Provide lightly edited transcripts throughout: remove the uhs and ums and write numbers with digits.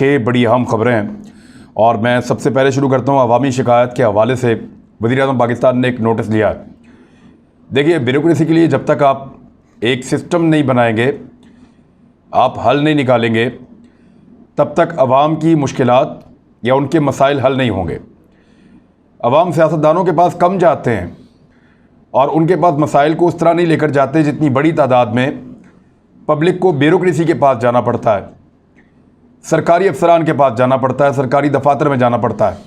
6 बड़ी अहम खबरें हैं और मैं सबसे पहले शुरू करता हूँ अवामी शिकायत के हवाले से। वज़ीर-ए-आज़म पाकिस्तान ने एक नोटिस लिया है। देखिए, ब्यूरोक्रेसी के लिए जब तक आप एक सिस्टम नहीं बनाएंगे, आप हल नहीं निकालेंगे, तब तक अवाम की मुश्किलात या उनके मसाइल हल नहीं होंगे। अवाम सियासतदानों के पास कम जाते हैं और उनके पास मसाइल को उस तरह नहीं लेकर जाते जितनी बड़ी तादाद में पब्लिक को ब्यूरोक्रेसी के पास जाना पड़ता है, सरकारी अफसरान के पास जाना पड़ता है, सरकारी दफातर में जाना पड़ता है।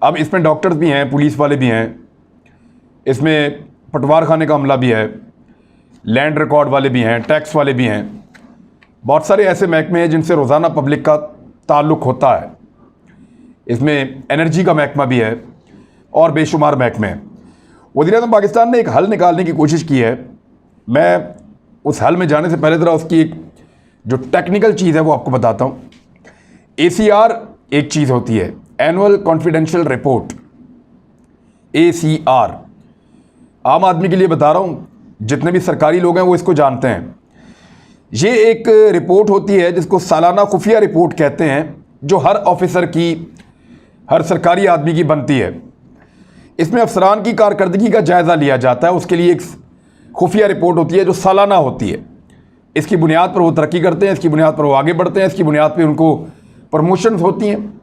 अब इसमें डॉक्टर्स भी हैं, पुलिस वाले भी हैं, इसमें पटवार खाने का अमला भी है, लैंड रिकॉर्ड वाले भी हैं, टैक्स वाले भी हैं। बहुत सारे ऐसे महकमे हैं जिनसे रोज़ाना पब्लिक का ताल्लुक़ होता है। इसमें एनर्जी का महकमा भी है और बेशुमार महकमे हैं। वज़ीर-ए-आज़म पाकिस्तान ने एक हल निकालने की कोशिश की है। मैं उस हल में जाने से पहले ज़रा उसकी एक जो टेक्निकल चीज़ है वो आपको बताता हूँ। ACR एक चीज़ होती है, एनुअल कॉन्फिडेंशियल रिपोर्ट, ACR। आम आदमी के लिए बता रहा हूँ, जितने भी सरकारी लोग हैं वो इसको जानते हैं। ये एक रिपोर्ट होती है जिसको सालाना खुफिया रिपोर्ट कहते हैं, जो हर ऑफिसर की, हर सरकारी आदमी की बनती है। इसमें अफसरान की कारकर्दगी का जायज़ा लिया जाता है। उसके लिए एक खुफिया रिपोर्ट होती है जो सालाना होती है। इसकी बुनियाद पर वो तरक्की करते हैं, इसकी बुनियाद पर वो आगे बढ़ते हैं, इसकी बुनियाद पर उनको प्रमोशंस होती हैं,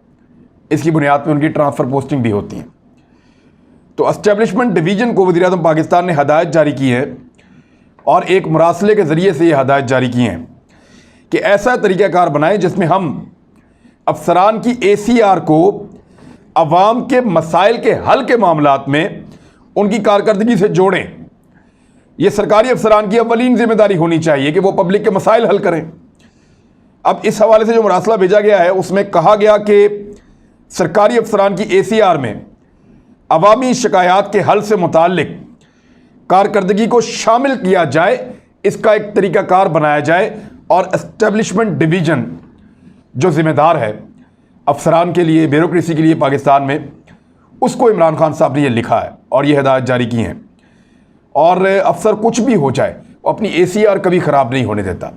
इसकी बुनियाद पर उनकी ट्रांसफ़र पोस्टिंग भी होती हैं। तो एस्टेब्लिशमेंट डिवीज़न को वज़ीर-ए-आज़म पाकिस्तान ने हदायत जारी की है और एक मुरासले के ज़रिए से ये हदायत जारी की हैं कि ऐसा तरीक़ाकार बनाएं जिसमें हम अफसरान की ACR को अवाम के मसाइल के हल के मामलात में उनकी कारकर्दगी से जोड़ें। ये सरकारी अफसरान की अव्वलीन जिम्मेदारी होनी चाहिए कि वो पब्लिक के मसाइल हल करें। अब इस हवाले से जो मुरासला भेजा गया है उसमें कहा गया कि सरकारी अफसरान की ACR में अवामी शिकायत के हल से मुताल्लिक कारकर्दगी को शामिल किया जाए, इसका एक तरीक़ाकार बनाया जाए और एस्टेब्लिशमेंट डिवीज़न जो ज़िम्मेदार है अफसरान के लिए, ब्यूरोक्रेसी के लिए पाकिस्तान में, उसको इमरान खान साहब ने यह लिखा है और ये हदायत जारी की हैं। और अफसर कुछ भी हो जाए वो अपनी ACR कभी ख़राब नहीं होने देता।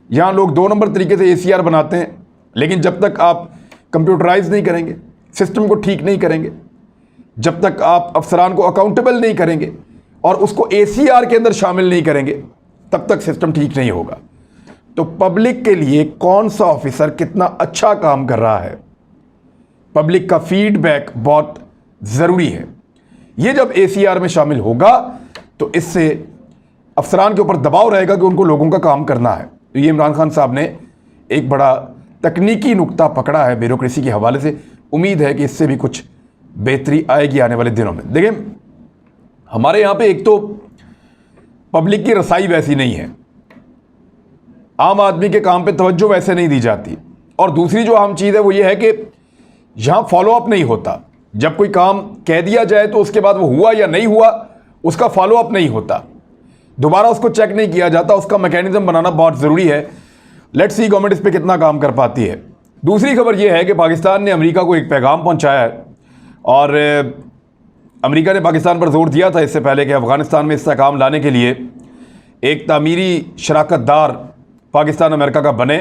यहाँ लोग 2 नंबर तरीके से ACR बनाते हैं, लेकिन जब तक आप कंप्यूटराइज नहीं करेंगे, सिस्टम को ठीक नहीं करेंगे, जब तक आप अफसरान को अकाउंटेबल नहीं करेंगे और उसको ACR के अंदर शामिल नहीं करेंगे, तब तक सिस्टम ठीक नहीं होगा। तो पब्लिक के लिए कौन सा ऑफिसर कितना अच्छा काम कर रहा है, पब्लिक का फीडबैक बहुत ज़रूरी है। ये जब ACR में शामिल होगा तो इससे अफसरान के ऊपर दबाव रहेगा कि उनको लोगों का काम करना है। तो ये इमरान खान साहब ने एक बड़ा तकनीकी नुक्ता पकड़ा है ब्यूरोक्रेसी के हवाले से। उम्मीद है कि इससे भी कुछ बेहतरी आएगी आने वाले दिनों में। देखिए, हमारे यहाँ पे एक तो पब्लिक की रसाई वैसी नहीं है, आम आदमी के काम पे तवज्जो वैसे नहीं दी जाती, और दूसरी जो अहम चीज़ है वो ये है कि यहाँ फॉलोअप नहीं होता। जब कोई काम कह दिया जाए तो उसके बाद वो हुआ या नहीं हुआ उसका फॉलोअप नहीं होता, दोबारा उसको चेक नहीं किया जाता। उसका मैकेनिज्म बनाना बहुत ज़रूरी है। लेट्स सी गवर्नमेंट इस पर कितना काम कर पाती है। दूसरी खबर यह है कि पाकिस्तान ने अमेरिका को एक पैगाम पहुंचाया है और अमेरिका ने पाकिस्तान पर जोर दिया था इससे पहले कि अफ़गानिस्तान में इस्तेहकाम लाने के लिए एक तामीरी शराकतदार पाकिस्तान अमेरिका का बने,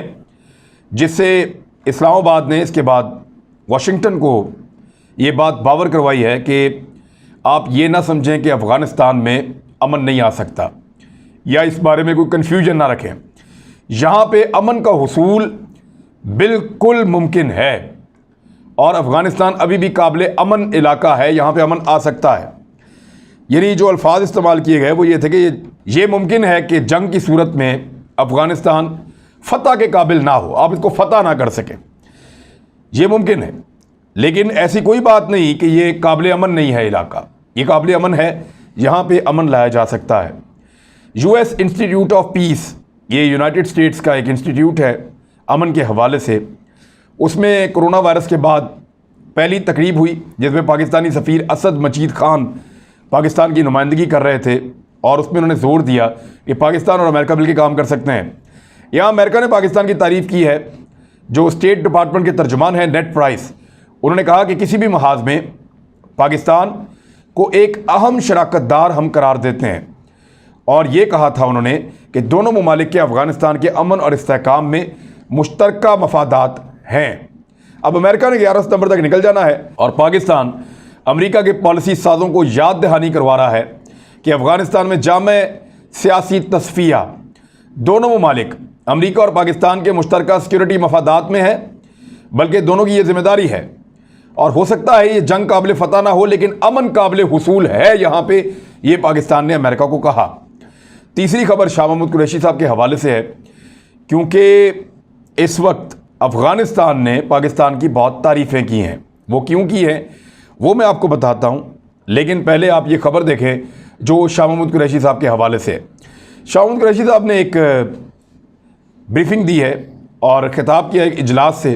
जिससे इस्लामाबाद ने इसके बाद वाशिंगटन को ये बात बावर करवाई है कि आप ये ना समझें कि अफ़गानिस्तान में अमन नहीं आ सकता या इस बारे में कोई कन्फ्यूजन ना रखें। यहाँ पे अमन का हुसूल बिल्कुल मुमकिन है और अफ़गानिस्तान अभी भी काबिल अमन इलाका है, यहाँ पे अमन आ सकता है। यानी जो अल्फाज इस्तेमाल किए गए वो ये थे कि ये मुमकिन है कि जंग की सूरत में अफ़गानिस्तान फ़तह के काबिल ना हो, आप इसको फ़तह ना कर सकें, ये मुमकिन है। लेकिन ऐसी कोई बात नहीं कि ये काबिल अमन नहीं है इलाका, ये काबिल अमन है, यहाँ पे अमन लाया जा सकता है। US इंस्टीट्यूट ऑफ पीस, ये यूनाइटेड स्टेट्स का एक इंस्टीट्यूट है अमन के हवाले से, उसमें कोरोना वायरस के बाद पहली तकरीब हुई जिसमें पाकिस्तानी सफ़ीर असद मजीद ख़ान पाकिस्तान की नुमाइंदगी कर रहे थे और उसमें उन्होंने ज़ोर दिया कि पाकिस्तान और अमेरिका मिलकर काम कर सकते हैं। यहाँ अमेरिका ने पाकिस्तान की तारीफ़ की है। जो स्टेट डिपार्टमेंट के तर्जुमान हैं नेड प्राइस, उन्होंने कहा कि किसी भी महाज में पाकिस्तान को एक अहम शराकतदार हम करार देते हैं और ये कहा था उन्होंने कि दोनों ममालिक के अफ़गानिस्तान के अमन और इस्तेहकाम में मुश्तरका मफादात हैं। अब अमेरिका ने 11 सितंबर तक निकल जाना है और पाकिस्तान अमेरिका के पॉलिसी साजों को याद दहानी करवा रहा है कि अफगानिस्तान में जामे सियासी तस्फिया दोनों ममालिक अमेरिका और पाकिस्तान के मुश्तरका सिक्योरिटी मफादात में है, बल्कि दोनों की ये जिम्मेदारी है। और हो सकता है ये जंग काबिल फतह ना हो, लेकिन अमन काबिल हुसूल है यहाँ पे, ये पाकिस्तान ने अमेरिका को कहा। तीसरी खबर शाह महमूद कुरैशी साहब के हवाले से है, क्योंकि इस वक्त अफगानिस्तान ने पाकिस्तान की बहुत तारीफ़ें की हैं। वो क्यों की हैं वो मैं आपको बताता हूँ, लेकिन पहले आप ये खबर देखें जो शाह महमूद कुरैशी साहब के हवाले से है। शाह महमूद कुरैशी साहब ने एक ब्रीफिंग दी है और खिताब किया एक इजलास से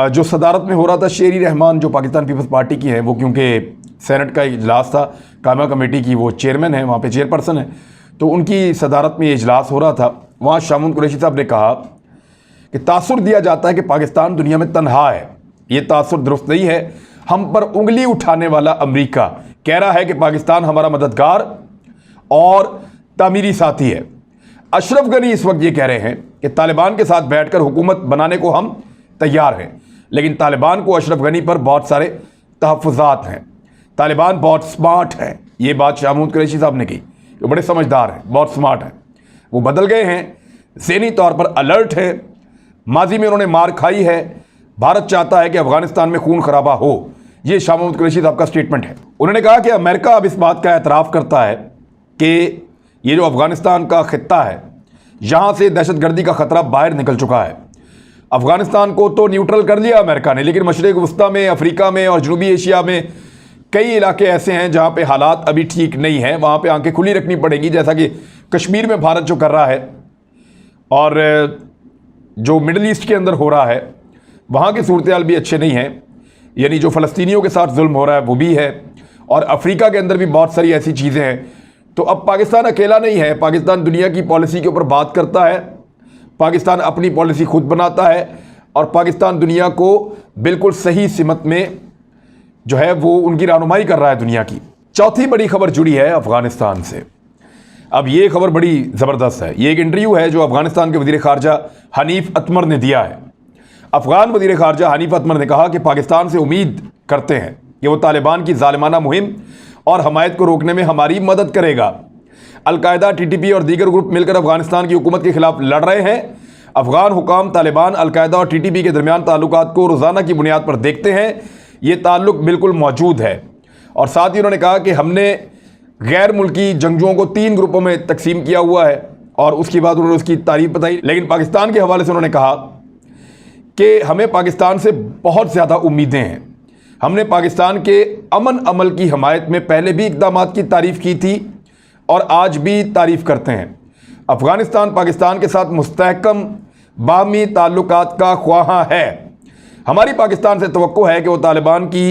जो सदारत में हो रहा था। शेरी रहमान जो पाकिस्तान पीपल्स पार्टी की हैं, वो क्योंकि सेनेट का इजलास था, कायमा कमेटी की वो चेयरमैन है, वहाँ पे चेयरपर्सन है, तो उनकी सदारत में ये इजलास हो रहा था। वहाँ शाह महमूद कुरैशी साहब ने कहा कि तासुर दिया जाता है कि पाकिस्तान दुनिया में तन्हा है। ये तासुर दुरुस्त नहीं है। हम पर उंगली उठाने वाला अमेरिका कह रहा है कि पाकिस्तान हमारा मददगार और तामीरी साथी है। अशरफ गनी इस वक्त ये कह रहे हैं कि तालिबान के साथ बैठकर हुकूमत बनाने को हम तैयार हैं, लेकिन तालिबान को अशरफ गनी पर बहुत सारे तहफ़्फ़ुज़ात हैं। तालिबान बहुत स्मार्ट है। ये बात शाह महमूद कुरैशी साहब ने की। वो बड़े समझदार हैं, बहुत स्मार्ट हैं। वो बदल गए हैं, ज़हनी तौर पर अलर्ट है। माजी में उन्होंने मार खाई है। भारत चाहता है कि अफगानिस्तान में खून खराबा हो। ये शाह महमूद कुरैशी साहब का स्टेटमेंट है। उन्होंने कहा कि अमेरिका अब इस बात का एतराफ़ करता है कि ये जो अफगानिस्तान का खित्ता है, यहाँ से दहशतगर्दी का ख़तरा बाहर निकल चुका है। अफगानिस्तान को तो न्यूट्रल कर लिया अमेरिका ने, लेकिन मशरिक़ वस्ता में, अफ्रीका में और जनूबी एशिया में कई इलाके ऐसे हैं जहाँ पे हालात अभी ठीक नहीं हैं। वहाँ पे आंखें खुली रखनी पड़ेंगी, जैसा कि कश्मीर में भारत जो कर रहा है और जो मिडल ईस्ट के अंदर हो रहा है, वहाँ की सूरत हाल भी अच्छे नहीं है। यानी जो फ़लस्तीनियों के साथ जुल्म हो रहा है वो भी है, और अफ्रीका के अंदर भी बहुत सारी ऐसी चीज़ें हैं। तो अब पाकिस्तान अकेला नहीं है। पाकिस्तान दुनिया की पॉलिसी के ऊपर बात करता है, पाकिस्तान अपनी पॉलिसी खुद बनाता है, और पाकिस्तान दुनिया को बिल्कुल सही सिमत में जो है वो उनकी रहनुमाई कर रहा है दुनिया की। चौथी बड़ी खबर जुड़ी है अफगानिस्तान से। अब ये खबर बड़ी ज़बरदस्त है। ये एक इंटरव्यू है जो अफगानिस्तान के वज़ीर ख़ारजा हनीफ अतमर ने दिया है। अफगान वज़ीर ख़ारजा हनीफ अतमर ने कहा कि पाकिस्तान से उम्मीद करते हैं कि वो तालिबान की ज़ालिमाना मुहिम और हमायत को रोकने में हमारी मदद करेगा। अलकायदा, TTP और दीगर ग्रुप मिलकर अफगानिस्तान की हुकूमत के खिलाफ लड़ रहे हैं। अफगान हुकाम तालिबान, अलकायदा और TTP के दरमियान ताल्लुकात को रोज़ाना की बुनियाद पर देखते हैं। ये ताल्लुक बिल्कुल मौजूद है। और साथ ही उन्होंने कहा कि हमने गैर मुल्की जंगजुओं को 3 ग्रुपों में तकसीम किया हुआ है, और उसके बाद उन्होंने उसकी तारीफ बताई। लेकिन पाकिस्तान के हवाले से उन्होंने कहा कि हमें पाकिस्तान से बहुत ज़्यादा उम्मीदें हैं। हमने पाकिस्तान के अमन अमल की हमायत में पहले भी इक़दाम की तारीफ़ की थी और आज भी तारीफ़ करते हैं। अफ़गानिस्तान पाकिस्तान के साथ मुस्तहकम बाहमी ताल्लुकात का ख्वाहा है। हमारी पाकिस्तान से तवक्को है कि वो तालिबान की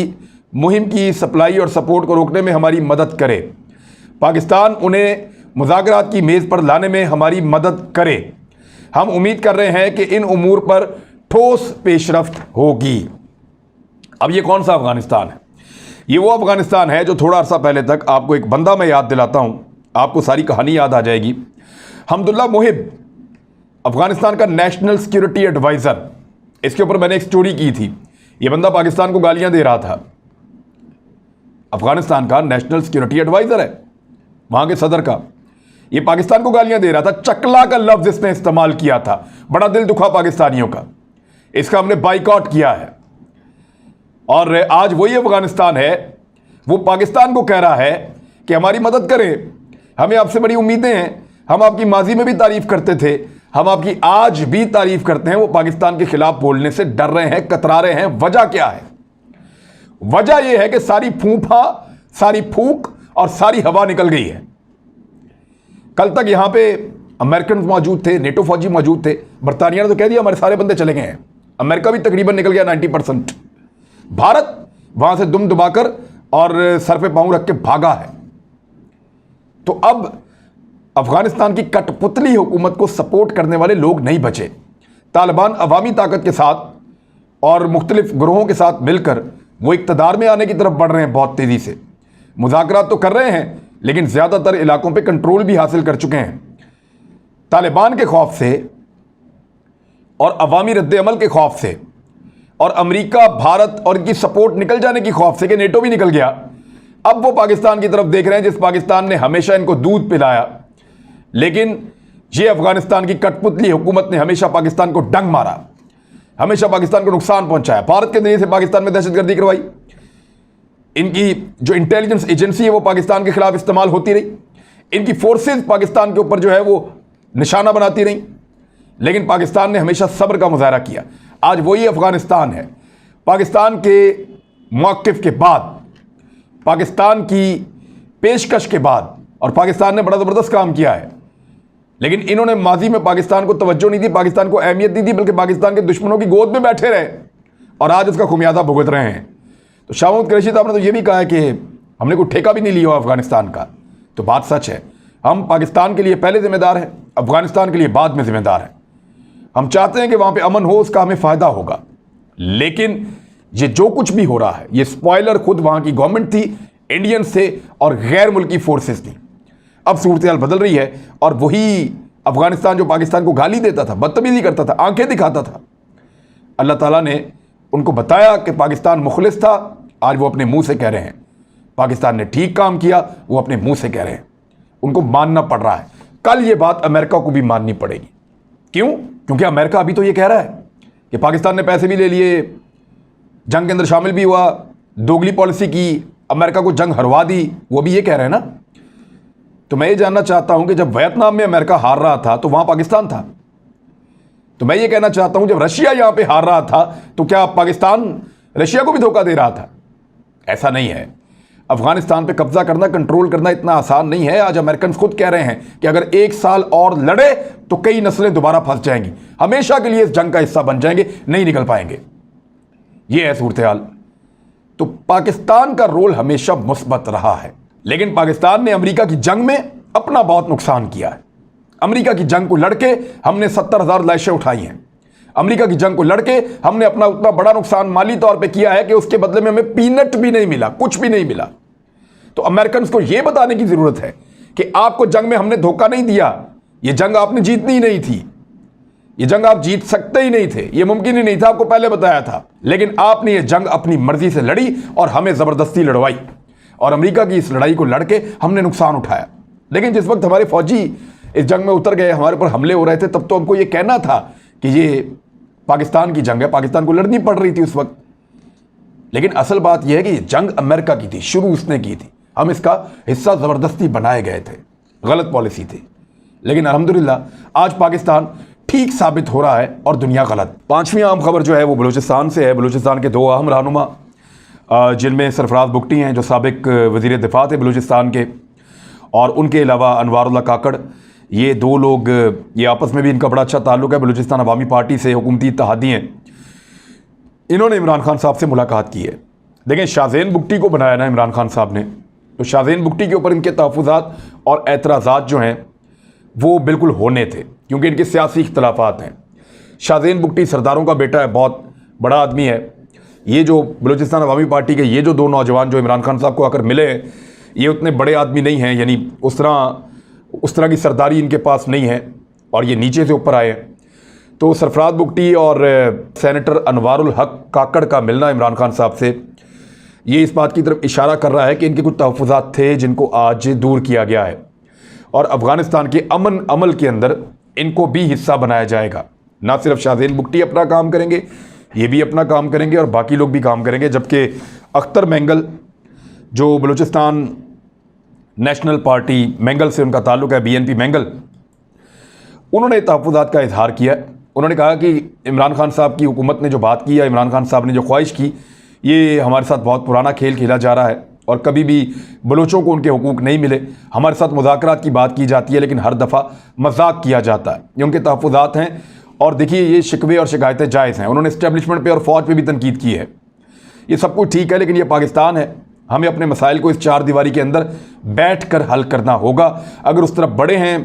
मुहिम की सप्लाई और सपोर्ट को रोकने में हमारी मदद करे। पाकिस्तान उन्हें मुज़ाकरात की मेज़ पर लाने में हमारी मदद करे। हम उम्मीद कर रहे हैं कि इन उमूर पर ठोस पेशरफ्त होगी। अब ये कौन सा अफ़गानिस्तान है? ये वो अफ़गानिस्तान है जो थोड़ा अर्सा पहले तक, आपको एक बंदा मैं याद दिलाता हूँ, आपको सारी कहानी याद आ जाएगी। हमदुल्ला मोहिब, अफ़गानिस्तान का नेशनल सिक्योरिटी एडवाइज़र, इसके ऊपर मैंने एक स्टोरी की थी। ये बंदा पाकिस्तान को गालियाँ दे रहा था। अफ़गानिस्तान का नेशनल सिक्योरिटी एडवाइज़र है वहाँ के सदर का। ये पाकिस्तान को गालियाँ दे रहा था। चकला का लफ्ज़ इसने इस्तेमाल किया था। बड़ा दिल दुखा पाकिस्तानियों का। इसका हमने बाइकआउट किया है। और आज वही अफ़गानिस्तान है, वो पाकिस्तान को कह रहा है कि हमारी मदद करें, हमें आपसे बड़ी उम्मीदें हैं, हम आपकी माजी में भी तारीफ़ करते थे, हम आपकी आज भी तारीफ़ करते हैं। वो पाकिस्तान के ख़िलाफ़ बोलने से डर रहे हैं, कतरा रहे हैं। वजह क्या है? वजह यह है कि सारी फूफा, सारी फूक और सारी हवा निकल गई है। कल तक यहाँ पे अमेरिकन मौजूद थे, नेटो फौजी मौजूद थे। बरतानिया ने तो कह दिया हमारे सारे बंदे चले गए हैं। अमेरिका भी तकरीबन निकल गया 90%। भारत वहाँ से दुम दबाकर और सर पे पाँव रख के भागा है। तो अब अफगानिस्तान की कठपुतली हुकूमत को सपोर्ट करने वाले लोग नहीं बचे। तालिबान अवामी ताकत के साथ और मुख्तलिफ ग्रोहों के साथ मिलकर वो इक़्तिदार में आने की तरफ बढ़ रहे हैं बहुत तेज़ी से। मुज़ाकरात तो कर रहे हैं, लेकिन ज़्यादातर इलाकों पे कंट्रोल भी हासिल कर चुके हैं। तालिबान के खौफ से और अवामी रद्द-ए-अमल के खौफ से और अमेरिका, भारत और इनकी सपोर्ट निकल जाने की खौफ से कि नेटो भी निकल गया, अब वो पाकिस्तान की तरफ देख रहे हैं जिस पाकिस्तान ने हमेशा इनको दूध पिलाया, लेकिन ये अफगानिस्तान की कठपुतली हुकूमत ने हमेशा पाकिस्तान को डंग मारा, हमेशा पाकिस्तान को नुकसान पहुंचाया। भारत के जरिए से पाकिस्तान में दहशतगर्दी करवाई, इनकी जो इंटेलिजेंस एजेंसी है वो पाकिस्तान के खिलाफ इस्तेमाल होती रही, इनकी फोर्सेस पाकिस्तान के ऊपर जो है वो निशाना बनाती रही, लेकिन पाकिस्तान ने हमेशा सब्र का मुजाहरा किया। आज वही अफगानिस्तान है। पाकिस्तान के मौक़िफ़ के बाद, पाकिस्तान की पेशकश के बाद, और पाकिस्तान ने बड़ा ज़बरदस्त काम किया है, लेकिन इन्होंने माजी में पाकिस्तान को तवज्जो नहीं दी, पाकिस्तान को अहमियत नहीं दी, बल्कि पाकिस्तान के दुश्मनों की गोद में बैठे रहे और आज उसका खुमियाजा भुगत रहे हैं। तो शाह महमूद कुरैशी साहब ने तो ये भी कहा है कि हमने कोई ठेका भी नहीं लिया अफगानिस्तान का। तो बात सच है, हम पाकिस्तान के लिए पहले जिम्मेदार हैं, अफगानिस्तान के लिए बाद में जिम्मेदार हैं। हम चाहते हैं कि वहाँ पर अमन हो, उसका हमें फ़ायदा होगा, लेकिन ये जो कुछ भी हो रहा है ये स्पॉइलर खुद वहाँ की गवर्नमेंट थी, इंडियंस थे और गैर मुल्की फोर्सेस थी। अब सूरत बदल रही है और वही अफगानिस्तान जो पाकिस्तान को गाली देता था, बदतमीजी करता था, आंखें दिखाता था, अल्लाह ताला ने उनको बताया कि पाकिस्तान मुखलिस था। आज वो अपने मुंह से कह रहे हैं पाकिस्तान ने ठीक काम किया, वो अपने मुंह से कह रहे हैं, उनको मानना पड़ रहा है। कल ये बात अमेरिका को भी माननी पड़ेगी। क्यों? क्योंकि अमेरिका अभी तो ये कह रहा है कि पाकिस्तान ने पैसे भी ले लिए, जंग के अंदर शामिल भी हुआ, दोगली पॉलिसी की, अमेरिका को जंग हरवा दी, वो भी ये कह रहे हैं ना। तो मैं ये जानना चाहता हूं कि जब वियतनाम में अमेरिका हार रहा था तो वहां पाकिस्तान था। तो मैं ये कहना चाहता हूं जब रशिया यहां पे हार रहा था तो क्या पाकिस्तान रशिया को भी धोखा दे रहा था? ऐसा नहीं है। अफगानिस्तान पे कब्जा करना, कंट्रोल करना इतना आसान नहीं है। आज अमेरिकन खुद कह रहे हैं कि अगर 1 साल और लड़े तो कई नस्लें दोबारा फंस जाएंगी, हमेशा के लिए इस जंग का हिस्सा बन जाएंगे, नहीं निकल पाएंगे। यह है सूरत हाल। तो पाकिस्तान का रोल हमेशा मुस्बत रहा है, लेकिन पाकिस्तान ने अमेरिका की जंग में अपना बहुत नुकसान किया है। अमेरिका की जंग को लड़के हमने 70,000 लाशें उठाई हैं। अमेरिका की जंग को लड़के हमने अपना उतना बड़ा नुकसान माली तौर पे किया है कि उसके बदले में हमें पीनट भी नहीं मिला, कुछ भी नहीं मिला। तो अमेरिकन को यह बताने की जरूरत है कि आपको जंग में हमने धोखा नहीं दिया, यह जंग आपने जीतनी ही नहीं थी, ये जंग आप जीत सकते ही नहीं थे, ये मुमकिन ही नहीं था, आपको पहले बताया था। लेकिन आपने ये जंग अपनी मर्जी से लड़ी और हमें ज़बरदस्ती लड़वाई, और अमेरिका की इस लड़ाई को लड़के हमने नुकसान उठाया। लेकिन जिस वक्त हमारे फौजी इस जंग में उतर गए, हमारे ऊपर हमले हो रहे थे, तब तो हमको ये कहना था कि ये पाकिस्तान की जंग है, पाकिस्तान को लड़नी पड़ रही थी उस वक्त। लेकिन असल बात यह है कि ये जंग अमेरिका की थी, शुरू उसने की थी, हम इसका हिस्सा ज़बरदस्ती बनाए गए थे, गलत पॉलिसी थी। लेकिन अल्हम्दुलिल्लाह आज पाकिस्तान ठीक साबित हो रहा है और दुनिया गलत। 5वीं अहम खबर जो है वो बलूचिस्तान से है। बलूचिस्तान के 2 अहम रहनुमा जिनमें सरफराज बुगटी हैं जो साबिक वज़ीर दिफा थे बलूचिस्तान के, और उनके अलावा अनवारुल्लाह काकड़, ये 2 लोग, ये आपस में भी इनका बड़ा अच्छा ताल्लुक़ है, बलूचिस्तान अवामी पार्टी से हुकूमती इत्तेहादी हैं। इन्होंने इमरान खान साहब से मुलाकात की है। देखें, शाहज़ैन बुगटी को बनाया ना इमरान खान साहब ने, तो शाहज़ैन बुगटी के ऊपर इनके तहफ़्फ़ुज़ात और एतराज़ात जो हैं वो बिल्कुल होने थे, क्योंकि इनके सियासी इख्तलाफात हैं। शाहज़ैन बुगटी सरदारों का बेटा है, बहुत बड़ा आदमी है। ये जो बलूचिस्तान अवामी पार्टी के ये जो 2 नौजवान जो इमरान खान साहब को आकर मिले हैं, ये उतने बड़े आदमी नहीं हैं, यानी उस तरह की सरदारी इनके पास नहीं है, और ये नीचे से ऊपर आए हैं। तो सरफराज बुगटी और सेनेटर अनवारुल हक काकड़ का मिलना इमरान खान साहब से, ये इस बात की तरफ इशारा कर रहा है कि इनके कुछ तहफ़्फ़ुज़ात थे जिनको आज दूर किया गया है, और अफ़गानिस्तान के अमन अमल के अंदर इनको भी हिस्सा बनाया जाएगा। ना सिर्फ शाहज़ैन बुगटी अपना काम करेंगे, ये भी अपना काम करेंगे और बाकी लोग भी काम करेंगे। जबकि अख्तर मेंगल जो बलूचिस्तान नेशनल पार्टी मेंगल से उनका ताल्लुक़ है, BNP मेंगल, उन्होंने तहफ़्फ़ुज़ात का इजहार किया। उन्होंने कहा कि इमरान खान साहब की हुकूमत ने जो बात की है, इमरान खान साहब ने जो ख्वाहिश की, ये हमारे साथ बहुत पुराना खेल खेला जा रहा है और कभी भी बलोचों को उनके हुकूक नहीं मिले। हमारे साथ मुज़ाकरात की बात की जाती है, लेकिन हर दफ़ा मजाक किया जाता है। ये उनके तहफ़्फ़ुज़ात हैं, और देखिए ये शिकवे और शिकायतें जायज़ हैं। उन्होंने इस्टेब्लिशमेंट पे और फ़ौज पे भी तनकीद की है, ये सब कुछ ठीक है, लेकिन ये पाकिस्तान है, हमें अपने मसाइल को इस 4 दीवारी के अंदर बैठ कर हल करना होगा। अगर उस तरफ बड़े हैं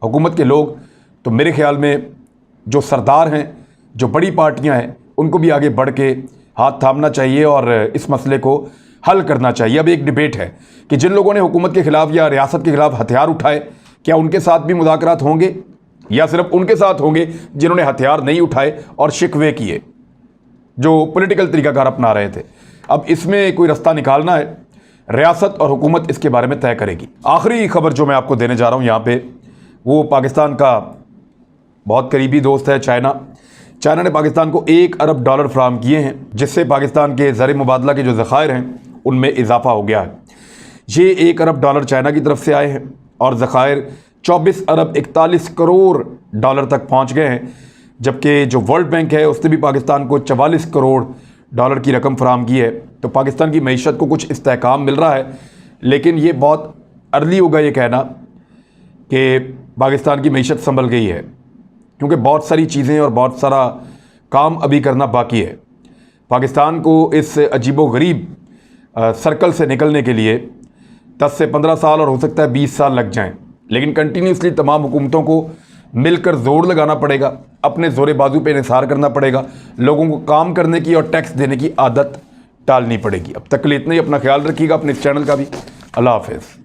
हुकूमत के लोग, तो मेरे ख्याल में जो सरदार हैं, जो बड़ी पार्टियां हैं, उनको भी आगे बढ़ के हाथ थामना चाहिए और इस मसले को हल करना चाहिए। अब एक डिबेट है कि जिन लोगों ने हुकूमत के ख़िलाफ़ या रियासत के ख़िलाफ़ हथियार उठाए, क्या उनके साथ भी मुज़ाकरात होंगे? या सिर्फ उनके साथ होंगे जिन्होंने हथियार नहीं उठाए और शिकवे किए, जो पॉलिटिकल तरीकाकार अपना रहे थे। अब इसमें कोई रास्ता निकालना है, रियासत और हुकूमत इसके बारे में तय करेगी। आखिरी खबर जो मैं आपको देने जा रहा हूँ यहाँ पे, वो पाकिस्तान का बहुत करीबी दोस्त है चाइना। चाइना ने पाकिस्तान को $1 अरब फराहम किए हैं, जिससे पाकिस्तान के ज़र मुबादला के जो ज़खायर हैं उनमें इजाफा हो गया है। ये $1 अरब चाइना की तरफ से आए हैं और ज़खायर 24 अरब 41 करोड़ डॉलर तक पहुँच गए हैं, जबकि जो वर्ल्ड बैंक है उसने भी पाकिस्तान को 44 करोड़ डॉलर की रकम फराहम की है। तो पाकिस्तान की मईशत को कुछ इस्तेहकाम मिल रहा है, लेकिन ये बहुत अर्ली होगा ये कहना कि पाकिस्तान की मईशत संभल गई है, क्योंकि बहुत सारी चीज़ें और बहुत सारा काम अभी करना बाकी है। पाकिस्तान को इस अजीबोगरीब सर्कल से निकलने के लिए 10 से 15 साल और हो सकता है 20 साल लग जाएं, लेकिन कंटिन्यूसली तमाम हुकूमतों को मिलकर जोर लगाना पड़ेगा, अपने जोरे बाजू पे निसार करना पड़ेगा, लोगों को काम करने की और टैक्स देने की आदत टालनी पड़ेगी। अब तक के लिए इतना ही। अपना ख्याल रखिएगा, अपने इस चैनल का भी। अल्लाह हाफ़िज़।